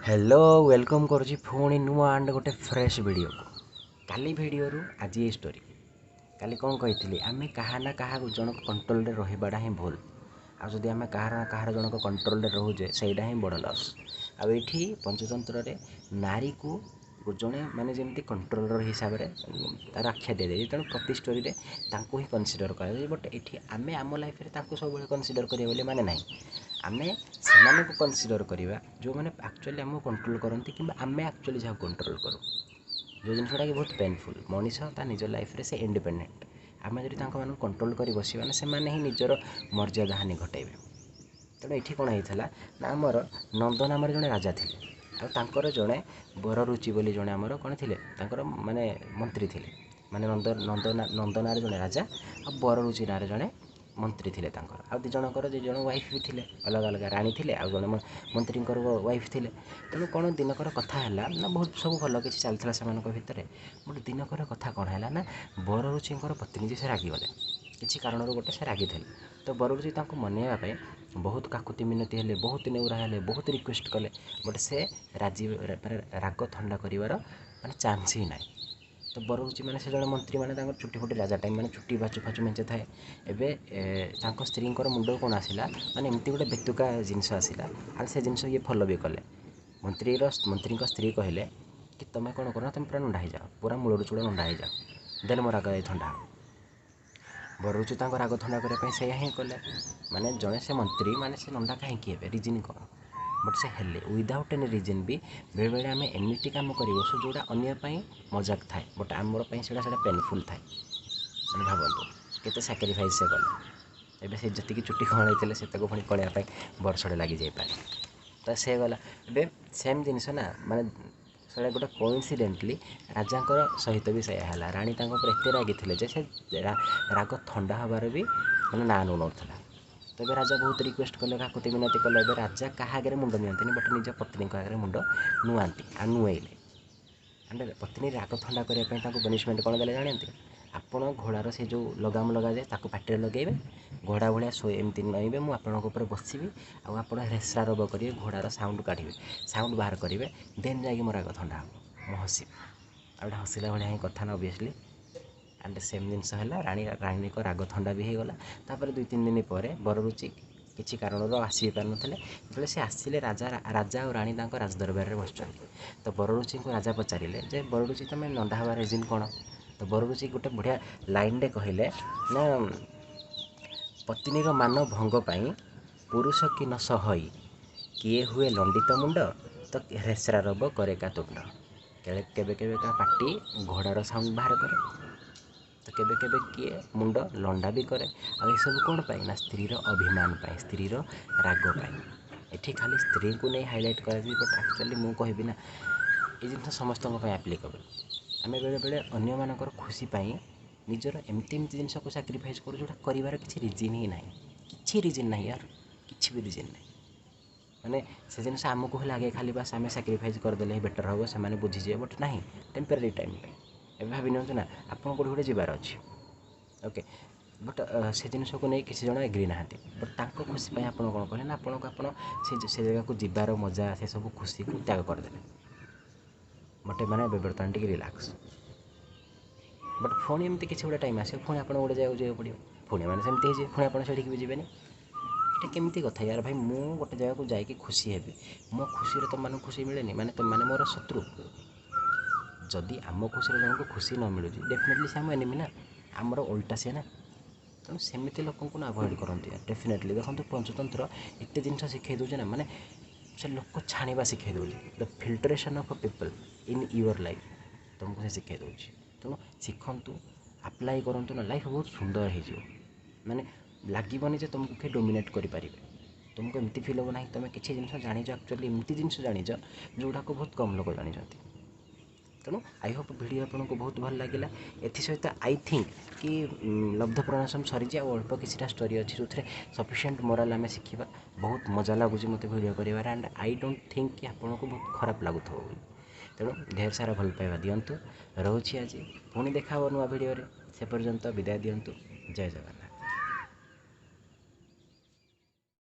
Hello welcome करुँची पुणी नुआ and गोटे फ्रेश वीडियो को काली वीडियो आज ये स्टोरी काली कौन कही आम क्या ना क्या जन कंट्रोल रहीबाटा ही भूल आदि आम क्या जन कंट्रोल रोचे से बड़ लस आठी पंचतंत्र रे नारी को जड़े माने जमी कंट्रोलर हिसाब से तार आख्या दी जाए तेणु प्रति स्टोरी ही कनसीडर कर बट ये आम आम लाइफ सब कनसीडर करें माने ना आम से कनसीडर करवा जो मैंने एक्चुअली आमको कंट्रोल करती कि आम एक्चुअली जहाँ कंट्रोल करूँ जो जिनटा कि बहुत पेनफुल मनीष निज लाइफ रे से इंडिपेंडेंट आम जब कंट्रोल कर बस से ही निजर मर्यादा हानि घटेबे तेणु ये कौन होता ना आमर नंद नाम जड़े राजा थे आर जड़े बररुचि बोली जड़े आमर कौन थे माने मंत्री थे माने नंद नंद नंद ना जड़े राजा और बररुचि ना जड़े मंत्री थे आ दी जनकर जो जन वाइफ भी थे अलग अलग राणी थे आ जड़े मंत्री वाइफ थे तेणु कौन दिनकर कथा है ना बहुत सब भल कि चलता से भितर बट दिनकर कथा कौन है ना बररुचि पत्नी जी से रागिगले किसी कारण गोटे से रागी थे तो बररुचि मनइवाई बहुत काकुति मिनती हेले बहुत नेउरा हेले बहुत रिक्वेस्ट कले बट से राजी राग थंडा कर चांस ही ना तो बररुचि मैंने से जड़े मंत्री मैंने चुटी फुटी राजा टाइम मैंने चुटी बाचु फाचु मेचे थाए एवं स्त्री मुंड कौन आसला मैंने एमती गोटे बेतुका जिनस आसला आर से जिनस ये फॉलो भी कले मंत्री स्त्री कहले कि तुम्हें कौन करना तुम पूरा नंडा हो जाओ पूरा मूल चूड़ नंडा हो जाओ देन मोर राग थंडा बररुचि राग थंडा करने से हिं कले माने जड़े से मंत्री माने से नंडा कहीं रिजन कौन बट से हेले विदाउट एनी रिजन भी बेले बेले आम एमती कम कर बसु जोटा अन्य मजाक थाए बट आमर से पेनफुल थाए मैंने भावतु केते सैक्रिफाइस से कले एबे से जति चुट्टी कणई से पुणी कणिया वर्षे लगी जाए तो से गला ए सेम जिनस ना माने से गोटे कोइंसिडेंटली राजा सहित भी सैया है राणी एत रागी थे से राग थंडा हबार भी मैंने ना नौ नाला तो ये राजा बहुत रिक्वेस्ट कले काकुति मिनती कले राजा क्या आगे मुंड नियंती बट निज पत्नी आगे मुंड नुआंती आ नुएले एंड पत्नी राग थंडा करने पनिशमेंट कौन देले जानते आपण घोड़ार से जो लगाम लगा जाए ताको पाटे लगेबे घोड़ा भाया शोए एमती नईबे मुझे बसबी आप रेसरा रब करेंगे घोड़ार साउंड काढ़े साउंड बाहर करेंगे देन जा मोर राग थंडा हम मुझे हसबी आ हसला भाया ही कथा ना ओबियसली एंड सेम जिनस है राणी को राग थंडा भी होगला तापर 2-3 दिन पर बररुचि किसी कारण आसी पार ना जो से आसिले राजा और राणी राजदरबार में बस तो बररुचि को राजा पचारे जे बररुचि तुम नंडा हबार रिजन कौन तो बररुचि गोटे बढ़िया लाइन रे कहले ना पत्नी मान भंग पाई पुरुष कि न सहई किए हुए लंडित मुंड तो रेसरा रब करे का तुंड केबे केबे का पार्टी घोड़ार साउंड बाहर करे तो केबे केबे किए मुंड लंडा भी करे आ ये सब कौन पाई ना स्त्रीर अभिमान पाई स्त्रीर राग पाई एठी खाली स्त्री को नहीं हाईलाइट कर बट एक्चुअली मुझे कहबी ना ये जिन समस्त एप्लिकेबल आम बेले बेले अन्य मानकर खुशी पाई निजर एमती एमती जिन को सैक्रिफाइस करूँ जोटा कर किसी रिजन ही ना कि रिजन ना यार कि भी रिजन ना माने से जिन आमको लगे खाली बास आम सैक्रिफाइस करदे बेटर हम से बुझीजे बट ना टेम्पररी टाइम ए भाव नि ना आप गोटे जबार अच्छे ओके बट से जिन को नहीं किसी जन एग्री ना बट खुशी आप कौन कहे ना आपको से जगह को जीवार मजा से सब खुशी को त्याग करदे बट मैंने बर्तमान टी रिलैक्स बट पुणी एमती किसी गोटे टाइम आस पुणी आप गोटे जगह जाए पड़ो पुणी मैंने सेमती पुणी आप भी जीवेनि ये केमती कथा यार भाई मु गोटे जगह को जाकि खुशी हेबी मो खुशी तुम मानक खुशी मिलेनि माने तुम मैंने मोर शत्रु जदि आम खुशी जन को खुशी न मिलूँ डेफिनेटली से आम एनिमी ना आमर उल्टा सी ना तेणु सेमती लोक को अवॉइड करती डेफिनेटली देखो पंचतंत्र एत जिन शिखे दूचे ना माने से लोक छाणा शिखे दूँ the filtration of people in your life तुमको से शिखे दूँ तेणु शिखु आप्लाय करूँ ना लाइफ बहुत सुंदर हो माने लगभग जे तुमको किए डोमिनेट करें तुमको एमती फिल हो ना तुम किसी जिन जान एक्चुअली एमती जिन जान जोटा को बहुत कम लोग जानते तेणु आई होप वीडियो आपको बहुत भल लगे एसत आई थिंक कि लब्ध प्रणाशम सरी जाए अल्प किसी स्टोरी अच्छी जो सफिशिएंट मोराल आम शिखा बहुत मजा लगुच मत वीडियो कर एंड आई डोंट थिंक कि आपको बहुत खराब लगुथ तेणु ढेर सारा भल पाइबा दिंतु रोचे आज पुणी देखा नुआ वीडियो से पर्यंत विदाय दिंतु जय जगन्नाथ।